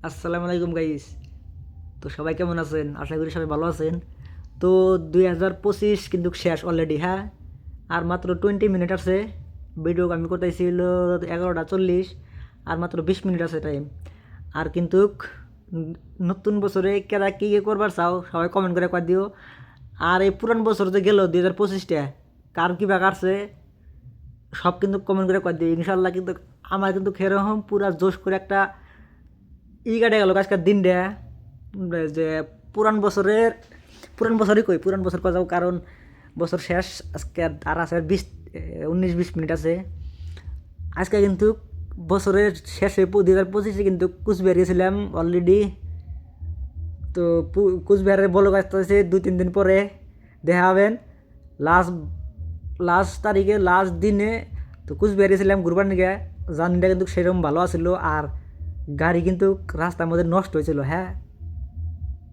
আসসালামু আলাইকুম গাইস। তো সবাই কেমন আছেন? আশা করি সবাই ভালো আছেন। তো 2025 কিন্তু শেষ অলরেডি, হ্যাঁ। আর মাত্র 20 মিনিট আছে। ভিডিও আমি করতেছিল 11:40, আর মাত্র 20 মিনিট আছে টাইম। আর কিন্তু নতুন বছরে কেরা কী কী করবার চাও সবাই কমেন্ট করে কয়ে দিও। আর এই পুরান বছর যে গেল 2025টা, কার কী বা কাটছে সব কিন্তু কমেন্ট করে কয়ে দিও ইনশাল্লাহ। কিন্তু আমার কিন্তু সেরকম পুরা জোশ করে একটা কাটে গেল আজকের দিনটা, যে পুরান বছরের পুরান বছরই কই পুরান বছর যাও, কারণ বছর শেষ আজকে। আর আছে 19-20 মিনিট আছে আজকে। কিন্তু বছরের শেষে 2025-এ কিন্তু কুচবিহার গেছিলাম অলরেডি। তো কুচবিহারের বলো আসতেছে 2-3 দিন পরে দেখা হবেন। লাস্ট লাস্ট তারিখে লাস্ট দিনে তো কুচবিহার গেছিলাম ঘুরবার নিকে। জার্নিটা কিন্তু সেরকম ভালো আছিল। আর গাড়ি কিন্তু রাস্তার মধ্যে নষ্ট হয়েছিল, হ্যাঁ।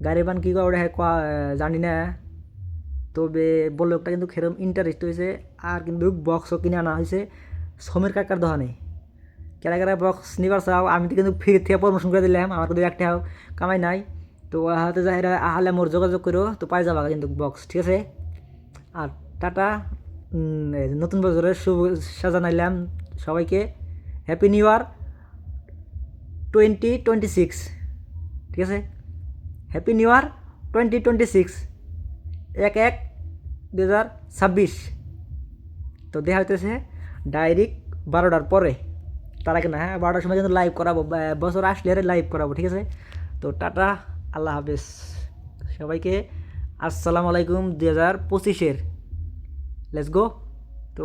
গাড়ি বান কী করে হ্যাঁ জানি না। তবে ব্লগটা কিন্তু সেরকম ইন্টারেস্ট হয়েছে। আর কিন্তু বক্সও কিনে আনা হয়েছে সমীর কাকার দোকানে। কেরা কেরা বক্স নিবার চাও, আমি তো কিন্তু ফ্রি থেকে প্রমোশন করে দিলাম, আমার কিন্তু একটা কামাই নাই। তো হাতে যাই আহলে মোর যোগাযোগ করো, তো পাই যাবা কিন্তু বক্স, ঠিক আছে। আর টাটা। এই নতুন বছরের শুভেচ্ছা জানাইলাম সবাইকে। হ্যাপি নিউ ইয়ার 2026, ঠিক আছে। Happy new year 2026, 1/1/2026। তো দেখা হইতেছে ডাইরেক্ট 12টার পরে, তার আগে না, হ্যাঁ। 12টার সময় কিন্তু লাইভ করাবো, বছর আসলে লাইভ করাবো, ঠিক আছে। তো টাটা, আল্লাহ হাফেজ সবাইকে। আসসালামু আলাইকুম 2025-এর। Let's go. তো